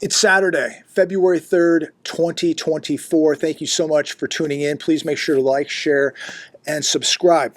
It's Saturday, February 3rd, 2024. Thank you so much for tuning in. Please make sure to like, share, and subscribe.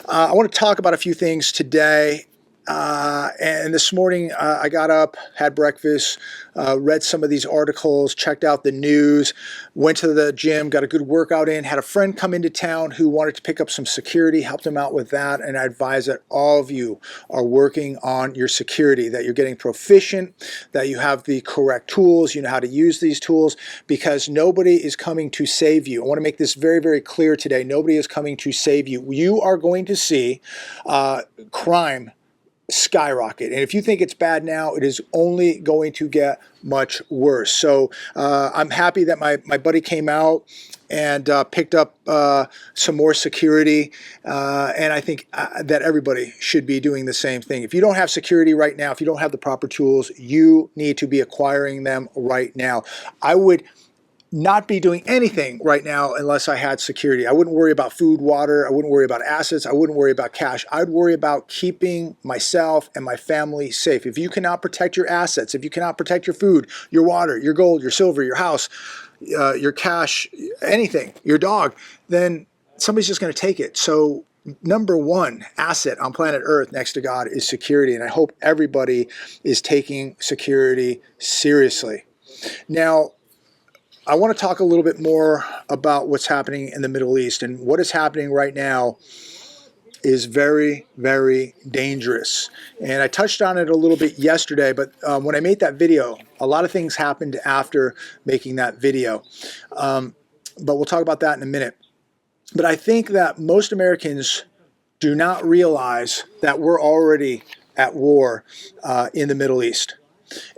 I want to talk about a few things today. And this morning I got up, had breakfast, read some of these articles, checked out the news, went to the gym, got a good workout in, had a friend come into town who wanted to pick up some security, helped him out with that, and I advise that all of you are working on your security, that you're getting proficient, that you have the correct tools, you know how to use these tools, because nobody is coming to save you. I want to make this very, very clear today. Nobody is coming to save you. You are going to see crime skyrocket. And if you think it's bad now, it is only going to get much worse. So I'm happy that my buddy came out and picked up some more security. And I think that everybody should be doing the same thing. If you don't have security right now, if you don't have the proper tools, you need to be acquiring them right now. I would not be doing anything right now unless I had security. I wouldn't worry about food, water. I wouldn't worry about assets. I wouldn't worry about cash. I'd worry about keeping myself and my family safe. If you cannot protect your assets, if you cannot protect your food, your water, your gold, your silver, your house, your cash, anything, your dog, then somebody's just going to take it. So number one asset on planet Earth next to God is security. And I hope everybody is taking security seriously. Now, I want to talk a little bit more about what's happening in the Middle East. And what is happening right now is very, very dangerous. And I touched on it a little bit yesterday, but when I made that video, a lot of things happened after making that video. But we'll talk about that in a minute. But I think that most Americans do not realize that we're already at war in the Middle East.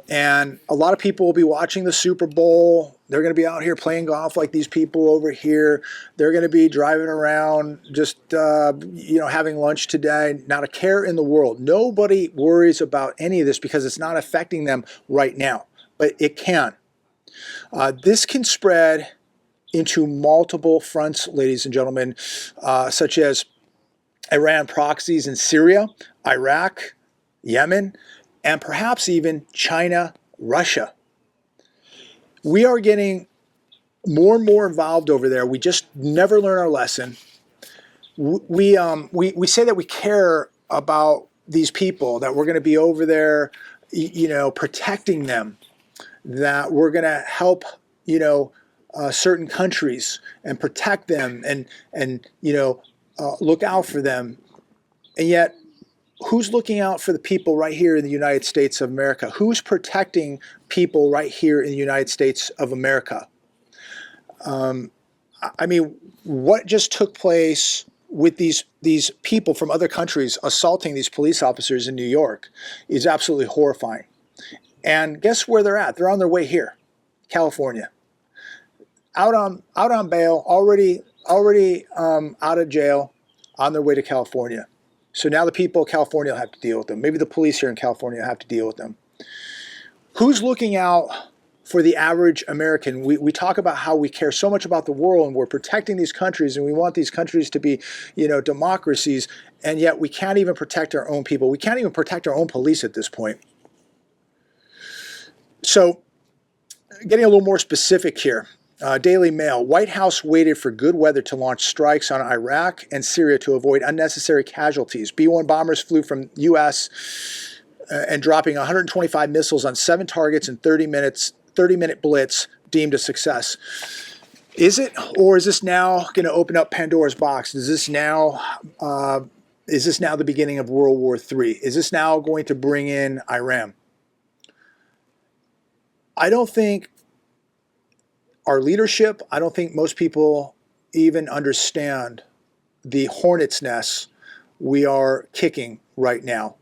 And a lot of people will be watching the Super Bowl. They're going to be out here playing golf like these people over here. They're going to be driving around just, having lunch today. Not a care in the world. Nobody worries about any of this because it's not affecting them right now. But it can. This can spread into multiple fronts, ladies and gentlemen, such as Iran proxies in Syria, Iraq, Yemen, and perhaps even China, Russia. We are getting more and more involved over there. We just never learn our lesson. We say that we care about these people, that we're going to be over there, protecting them, that we're going to help, certain countries and protect them and look out for them. And yet, who's looking out for the people right here in the United States of America? Who's protecting people right here in the United States of America? I mean, what just took place with these people from other countries assaulting these police officers in New York is absolutely horrifying. And guess where they're at? They're on their way here, California, out on bail, already out of jail, on their way to California. So now the people of California will have to deal with them. Maybe the police here in California will have to deal with them. Who's looking out for the average American? We talk about how we care so much about the world and we're protecting these countries and we want these countries to be, democracies, and yet we can't even protect our own people. We can't even protect our own police at this point. So getting a little more specific here. Daily Mail, White House waited for good weather to launch strikes on Iraq and Syria to avoid unnecessary casualties. B-1 bombers flew from U.S. And dropping 125 missiles on 7 targets in 30-minute blitz deemed a success. Is it, or is this now going to open up Pandora's box? Is this now the beginning of World War III? Is this now going to bring in Iran? I don't think our leadership, I don't think most people even understand the hornet's nest we are kicking right now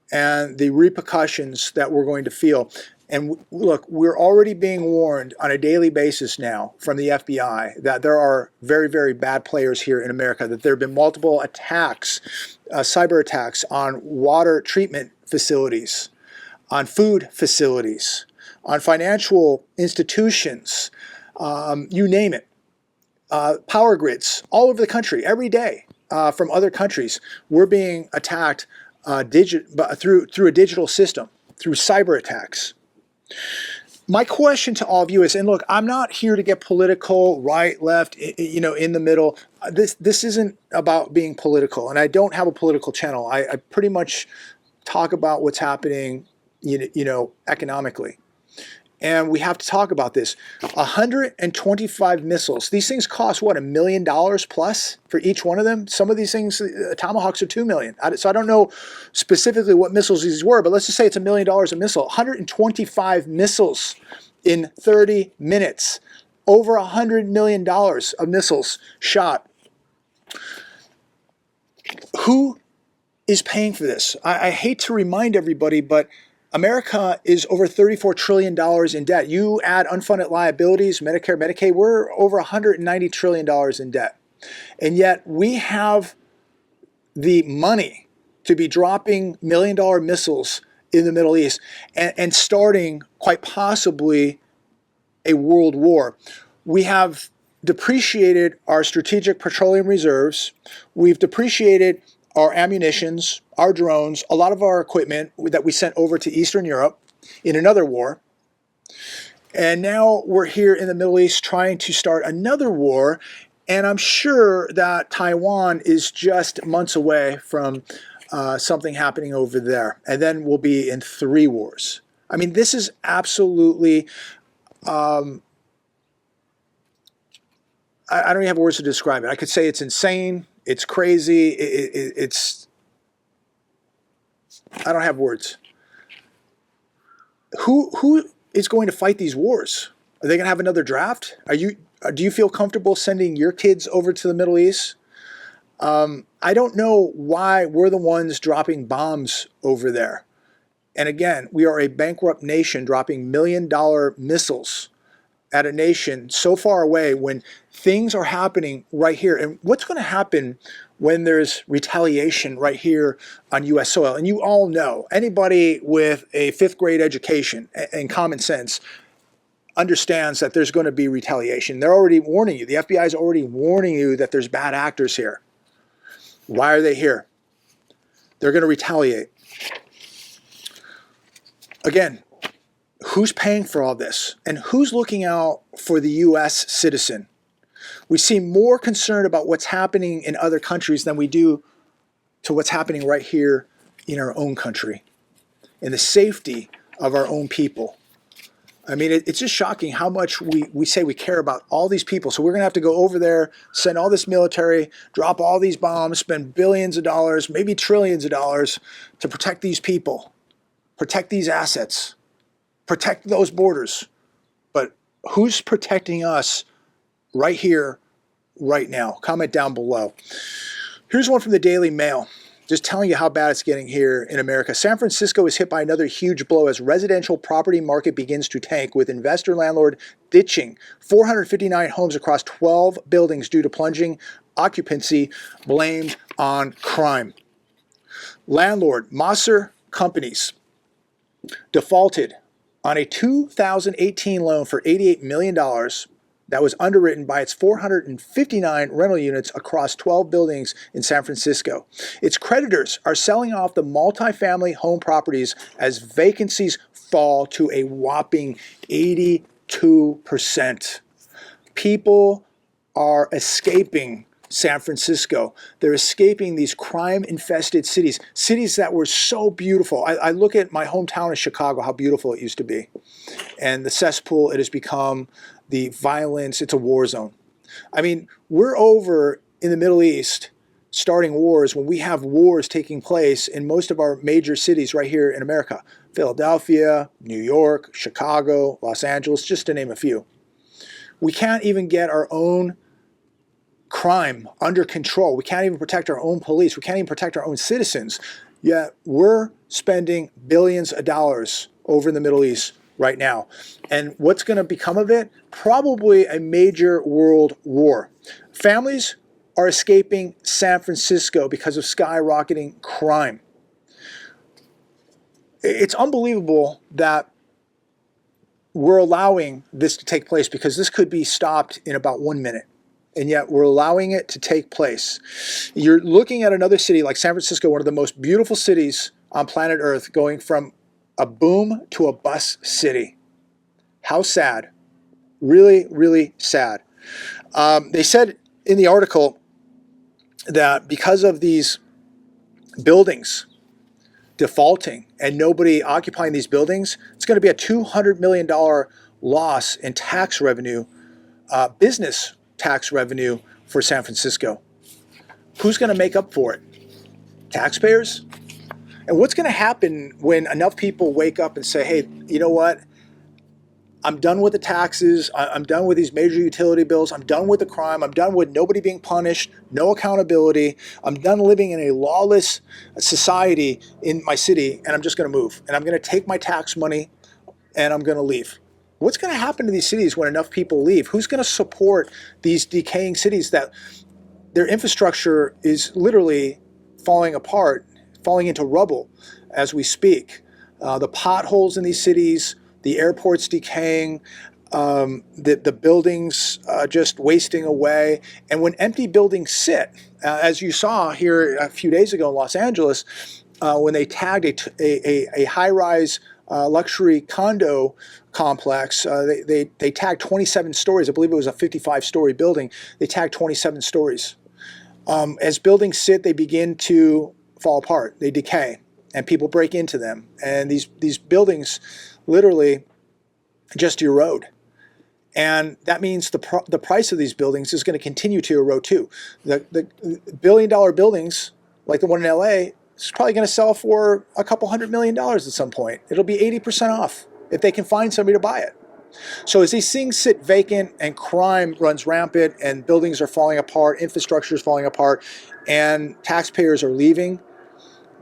and the repercussions that we're going to feel. And look, we're already being warned on a daily basis now from the FBI that there are very, very bad players here in America, that there have been multiple attacks, cyber attacks on water treatment facilities, on food facilities, on financial institutions, you name it, power grids all over the country every day from other countries. We're being attacked through a digital system, through cyber attacks. My question to all of you is, and look, I'm not here to get political, right, left, in the middle. This isn't about being political, and I don't have a political channel. I pretty much talk about what's happening, economically. And we have to talk about this. 125 missiles. These things cost, what, $1 million plus for each one of them? Some of these things, Tomahawks are $2 million. So I don't know specifically what missiles these were, but let's just say it's $1 million a missile. 125 missiles in 30 minutes. Over $100 million of missiles shot. Who is paying for this? I hate to remind everybody, but America is over $34 trillion in debt. You add unfunded liabilities, Medicare, Medicaid, we're over $190 trillion in debt. And yet we have the money to be dropping $1 million missiles in the Middle East and starting quite possibly a world war. We have depreciated our strategic petroleum reserves. We've depreciated our ammunitions, our drones, a lot of our equipment that we sent over to Eastern Europe in another war. And now we're here in the Middle East trying to start another war. And I'm sure that Taiwan is just months away from something happening over there. And then we'll be in 3 wars. I mean, this is absolutely, I don't even have words to describe it. I could say it's insane. It's crazy. It's, I don't have words. Who is going to fight these wars? Are they going to have another draft? Do you feel comfortable sending your kids over to the Middle East? I don't know why we're the ones dropping bombs over there. And again, we are a bankrupt nation dropping $1 million missiles at a nation so far away when things are happening right here. And what's going to happen when there's retaliation right here on U.S. soil? And you all know, anybody with a 5th grade education and common sense understands that there's going to be retaliation. They're already warning you. The FBI is already warning you that there's bad actors here. Why are they here? They're going to retaliate. Again, who's paying for all this? And who's looking out for the U.S. citizen? We seem more concerned about what's happening in other countries than we do to what's happening right here in our own country, in the safety of our own people. I mean, it's just shocking how much we say we care about all these people. So we're going to have to go over there, send all this military, drop all these bombs, spend billions of dollars, maybe trillions of dollars to protect these people, protect these assets, protect those borders. But who's protecting us right here, right now? Comment down below. Here's one from the Daily Mail, just telling you how bad it's getting here in America. San Francisco is hit by another huge blow as residential property market begins to tank, with investor landlord ditching 459 homes across 12 buildings due to plunging occupancy blamed on crime. Landlord Moser Companies defaulted on a 2018 loan for $88 million that was underwritten by its 459 rental units across 12 buildings in San Francisco. Its creditors are selling off the multifamily home properties as vacancies fall to a whopping 82%. People are escaping San Francisco. They're escaping these crime-infested cities, cities that were so beautiful. I look at my hometown of Chicago, how beautiful it used to be. And the cesspool it has become, the violence, it's a war zone. I mean, we're over in the Middle East starting wars when we have wars taking place in most of our major cities right here in America. Philadelphia, New York, Chicago, Los Angeles, just to name a few. We can't even get our own crime under control. We can't even protect our own police. We can't even protect our own citizens. Yet we're spending billions of dollars over in the Middle East right now. And what's going to become of it? Probably a major world war. Families are escaping San Francisco because of skyrocketing crime. It's unbelievable that we're allowing this to take place, because this could be stopped in about 1 minute. And yet we're allowing it to take place. You're looking at another city like San Francisco, one of the most beautiful cities on planet Earth, going from a boom to a bust city. How sad. Really, really sad. They said in the article that because of these buildings defaulting and nobody occupying these buildings, it's going to be a $200 million loss in tax revenue, business tax revenue for San Francisco. Who's going to make up for it? Taxpayers? And what's going to happen when enough people wake up and say, hey, you know what? I'm done with the taxes. I'm done with these major utility bills. I'm done with the crime. I'm done with nobody being punished, no accountability. I'm done living in a lawless society in my city, and I'm just going to move. And I'm going to take my tax money, and I'm going to leave. What's going to happen to these cities when enough people leave? Who's going to support these decaying cities that their infrastructure is literally falling apart, falling into rubble as we speak? The potholes in these cities, the airports decaying, the buildings just wasting away. And when empty buildings sit, as you saw here a few days ago in Los Angeles, when they tagged a high-rise luxury condo complex, they tagged 27 stories. I believe it was a 55-story building. They tagged 27 stories. As buildings sit, they begin to fall apart. They decay, and people break into them. And these buildings literally just erode. And that means the price of these buildings is going to continue to erode too. The billion-dollar buildings, like the one in LA, is probably going to sell for a couple $100 million at some point. It'll be 80% off if they can find somebody to buy it. So as these things sit vacant and crime runs rampant and buildings are falling apart, infrastructure is falling apart, and taxpayers are leaving,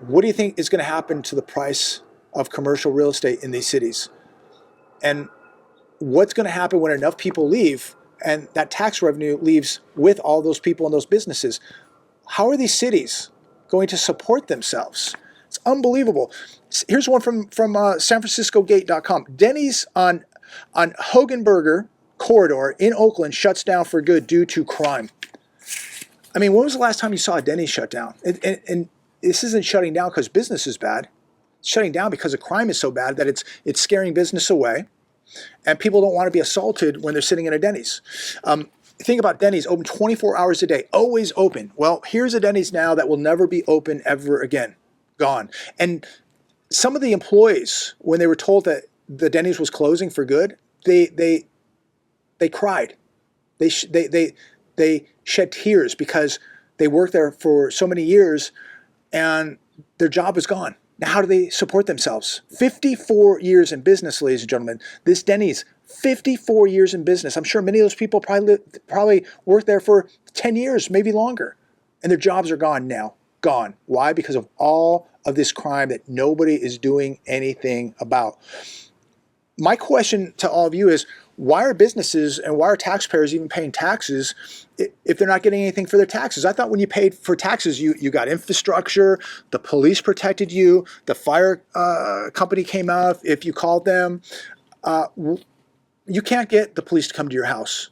what do you think is going to happen to the price of commercial real estate in these cities? And what's going to happen when enough people leave and that tax revenue leaves with all those people and those businesses? How are these cities going to support themselves? It's unbelievable. Here's one from SanFranciscoGate.com. Denny's on Hogenberger corridor in Oakland shuts down for good due to crime. I mean, when was the last time you saw a Denny's shut down? And this isn't shutting down because business is bad. It's shutting down because the crime is so bad that it's scaring business away. And people don't want to be assaulted when they're sitting in a Denny's. Think about Denny's, open 24 hours a day, always open. Well, here's a Denny's now that will never be open ever again. Gone. And some of the employees, when they were told that the Denny's was closing for good, they cried. They shed tears because they worked there for so many years and their job was gone. Now, how do they support themselves? 54 years in business, ladies and gentlemen. This Denny's, 54 years in business. I'm sure many of those people probably worked there for 10 years, maybe longer. And their jobs are gone now. Gone. Why? Because of all of this crime that nobody is doing anything about. My question to all of you is, why are businesses and why are taxpayers even paying taxes if they're not getting anything for their taxes? I thought when you paid for taxes, you got infrastructure, the police protected you, the fire company came out if you called them. You can't get the police to come to your house.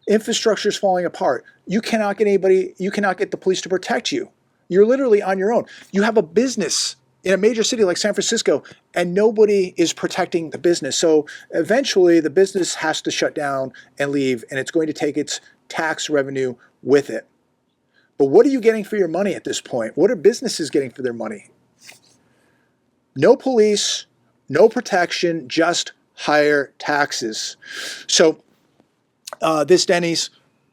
Infrastructure is falling apart. You cannot get the police to protect you. You're literally on your own. You have a business in a major city like San Francisco, and nobody is protecting the business. So eventually the business has to shut down and leave, and it's going to take its tax revenue with it. But what are you getting for your money at this point? What are businesses getting for their money? No police, no protection, just higher taxes. So this Denny's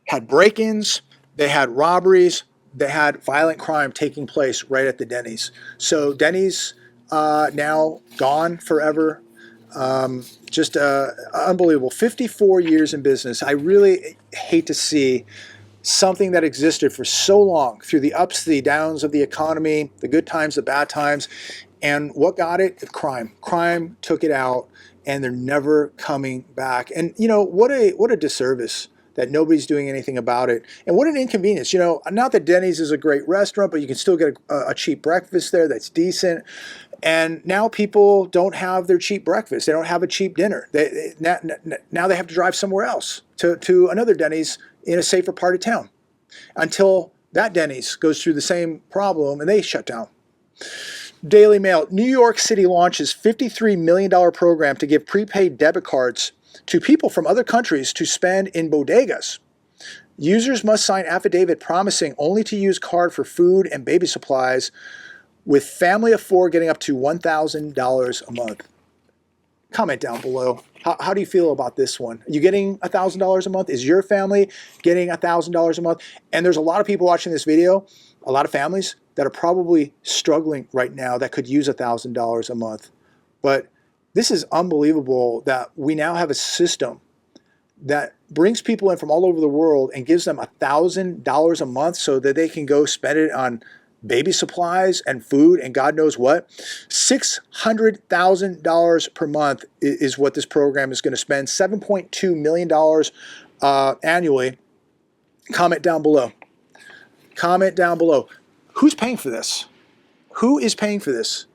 had break-ins, they had robberies, they had violent crime taking place right at the Denny's. So Denny's now gone forever. Just unbelievable. 54 years in business. I really hate to see something that existed for so long through the ups, the downs of the economy, the good times, the bad times. And what got it? Crime. Crime took it out, and they're never coming back. And you know, what a disservice that nobody's doing anything about it. And what an inconvenience. You know, not that Denny's is a great restaurant, but you can still get a cheap breakfast there that's decent. And now people don't have their cheap breakfast. They don't have a cheap dinner. Now they have to drive somewhere else to another Denny's in a safer part of town until that Denny's goes through the same problem and they shut down. Daily Mail, New York City launches $53 million program to give prepaid debit cards to people from other countries to spend in bodegas. Users must sign affidavit promising only to use card for food and baby supplies, with family of 4 getting up to $1,000 a month. Comment down below. How do you feel about this one? Are you getting $1,000 a month? Is your family getting $1,000 a month? And there's a lot of people watching this video, a lot of families that are probably struggling right now that could use $1,000 a month. But this is unbelievable that we now have a system that brings people in from all over the world and gives them $1,000 a month so that they can go spend it on baby supplies and food and God knows what. $600,000 per month is what this program is going to spend. $7.2 million annually. Comment down below. Comment down below. Who's paying for this? Who is paying for this?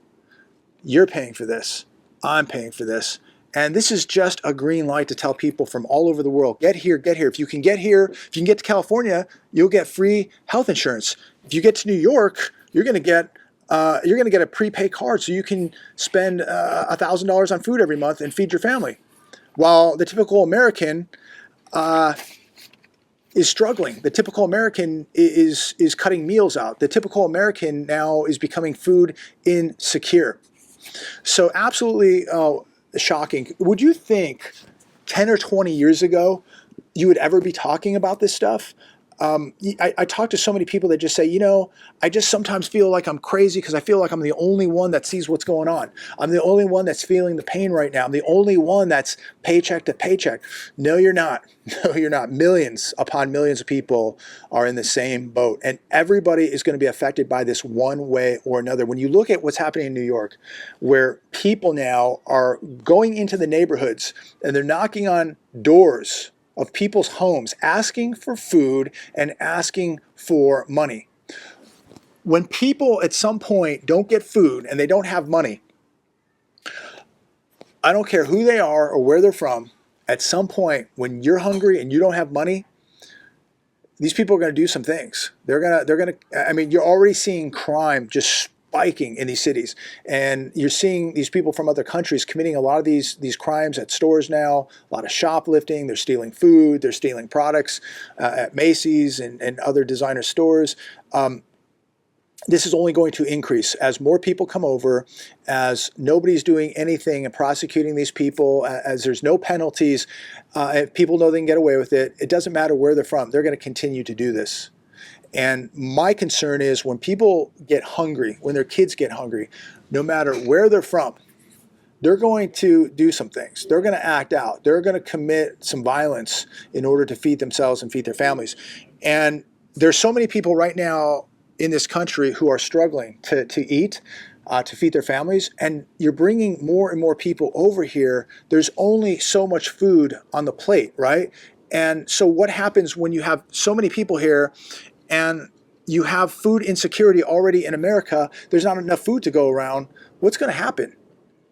You're paying for this. I'm paying for this. And this is just a green light to tell people from all over the world, get here, get here. If you can get here, if you can get to California, you'll get free health insurance. If you get to New York, you're going to get a prepaid card so you can spend $1,000 on food every month and feed your family. While the typical American is struggling. The typical American is cutting meals out. The typical American now is becoming food insecure. So absolutely shocking. Would you think 10 or 20 years ago you would ever be talking about this stuff? I talk to so many people that just say, you know, I just sometimes feel like I'm crazy because I feel like I'm the only one that sees what's going on. I'm the only one that's feeling the pain right now. I'm the only one that's paycheck to paycheck. No, you're not. No, you're not. Millions upon millions of people are in the same boat. And everybody is going to be affected by this one way or another. When you look at what's happening in New York, where people now are going into the neighborhoods and they're knocking on doors of people's homes, asking for food and asking for money. When people at some point don't get food and they don't have money, I don't care who they are or where they're from, at some point when you're hungry and you don't have money, these people are going to do some things. I mean, you're already seeing crime just spiking in these cities, and you're seeing these people from other countries committing a lot of these crimes at stores now, a lot of shoplifting. They're stealing food, they're stealing products at Macy's and other designer stores. This is only going to increase as more people come over, as nobody's doing anything and prosecuting these people, as there's no penalties. If people know they can get away with it, it doesn't matter where they're from. They're going to continue to do this. And my concern is when people get hungry, when their kids get hungry, no matter where they're from, they're going to do some things. They're going to act out. They're going to commit some violence in order to feed themselves and feed their families. And there's so many people right now in this country who are struggling to eat, to feed their families. And you're bringing more and more people over here. There's only so much food on the plate, right? And so what happens when you have so many people here and you have food insecurity already in America? There's not enough food to go around. What's going to happen?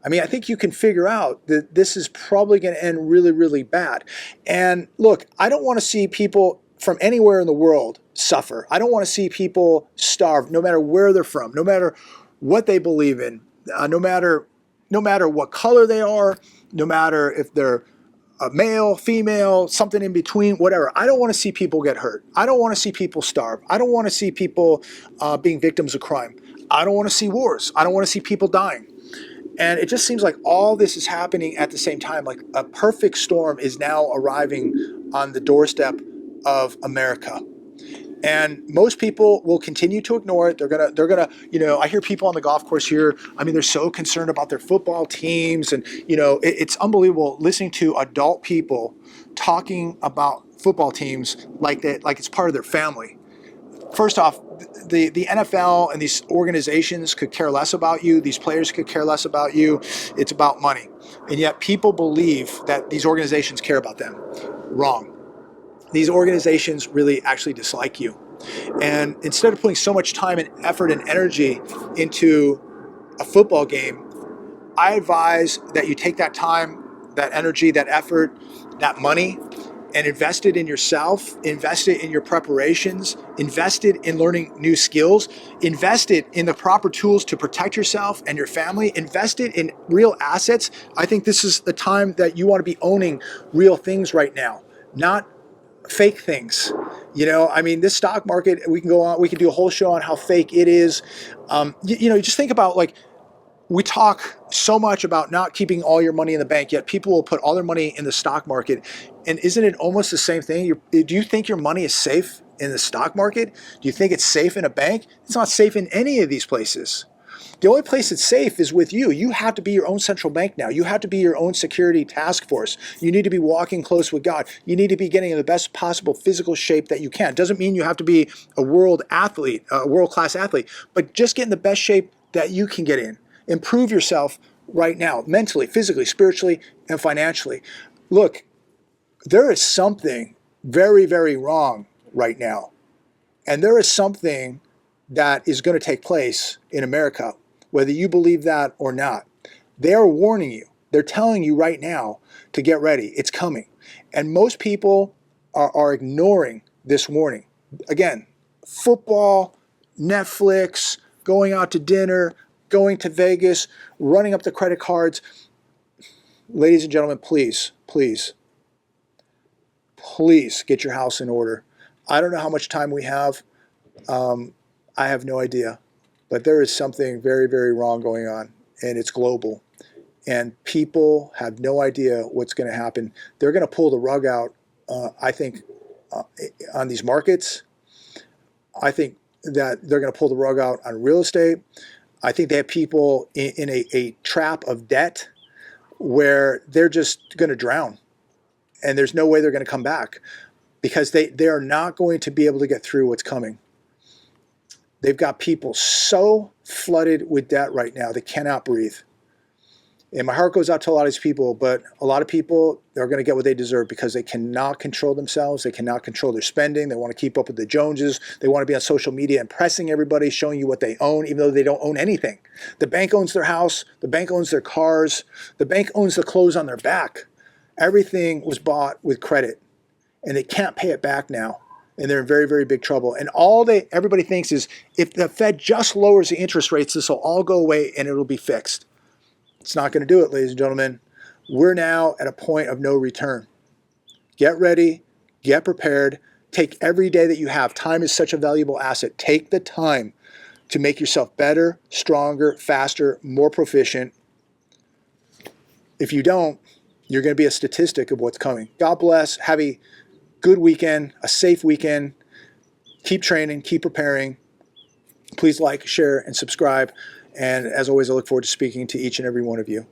I mean, I think you can figure out that this is probably going to end really, really bad. And look, I don't want to see people from anywhere in the world suffer. I don't want to see people starve, no matter where they're from, no matter what they believe in, no matter what color they are, no matter if they're a male, female, something in between, whatever. I don't want to see people get hurt. I don't want to see people starve. I don't want to see people being victims of crime. I don't want to see wars. I don't want to see people dying. And it just seems like all this is happening at the same time. Like a perfect storm is now arriving on the doorstep of America. And most people will continue to ignore it. They're gonna, you know, I hear people on the golf course here. I mean, they're so concerned about their football teams, and you know, it's unbelievable listening to adult people talking about football teams like that, like it's part of their family. First off, the NFL and these organizations could care less about you. These players could care less about you. It's about money, and yet people believe that these organizations care about them. Wrong. These organizations really actually dislike you. And instead of putting so much time and effort and energy into a football game, I advise that you take that time, that energy, that effort, that money, and invested in yourself, invested in your preparations, invested in learning new skills, invested in the proper tools to protect yourself and your family, invested in real assets, I think this is the time that you want to be owning real things right now, not fake things. You know, I mean, this stock market, we can go on, we can do a whole show on how fake it is. You know, just think about, like, we talk so much about not keeping all your money in the bank, yet people will put all their money in the stock market. And isn't it almost the same thing? Do you think your money is safe in the stock market? Do you think it's safe in a bank? It's not safe in any of these places. The only place it's safe is with you. You have to be your own central bank now. You have to be your own security task force. You need to be walking close with God. You need to be getting in the best possible physical shape that you can. Doesn't mean you have to be a world athlete, a world-class athlete, but just get in the best shape that you can get in. Improve yourself right now, mentally, physically, spiritually, and financially. Look, there is something very, very wrong right now. And there is something that is going to take place in America, whether you believe that or not. They are warning you. They're telling you right now to get ready. It's coming. And most people are ignoring this warning. Again, football, Netflix, going out to dinner, going to Vegas, running up the credit cards. Ladies and gentlemen, please, please, please get your house in order. I don't know how much time we have. I have no idea. But there is something very, very wrong going on, and it's global. And people have no idea what's going to happen. They're going to pull the rug out, I think, on these markets. I think that they're going to pull the rug out on real estate. I think they have people in a trap of debt where they're just going to drown. And there's no way they're going to come back because they are not going to be able to get through what's coming. They've got people so flooded with debt right now, they cannot breathe. And my heart goes out to a lot of these people, but a lot of people are going to get what they deserve because they cannot control themselves. They cannot control their spending. They want to keep up with the Joneses. They want to be on social media impressing everybody, showing you what they own, even though they don't own anything. The bank owns their house. The bank owns their cars. The bank owns the clothes on their back. Everything was bought with credit, and they can't pay it back now. And they're in very, very big trouble. And everybody thinks is if the Fed just lowers the interest rates, this will all go away and it'll be fixed. It's not going to do it, ladies and gentlemen. We're now at a point of no return. Get ready, get prepared, take every day that you have. Time is such a valuable asset. Take the time to make yourself better, stronger, faster, more proficient. If you don't, you're going to be a statistic of what's coming. God bless. Have a good weekend, a safe weekend. Keep training, keep preparing. Please like, share, and subscribe. And as always, I look forward to speaking to each and every one of you.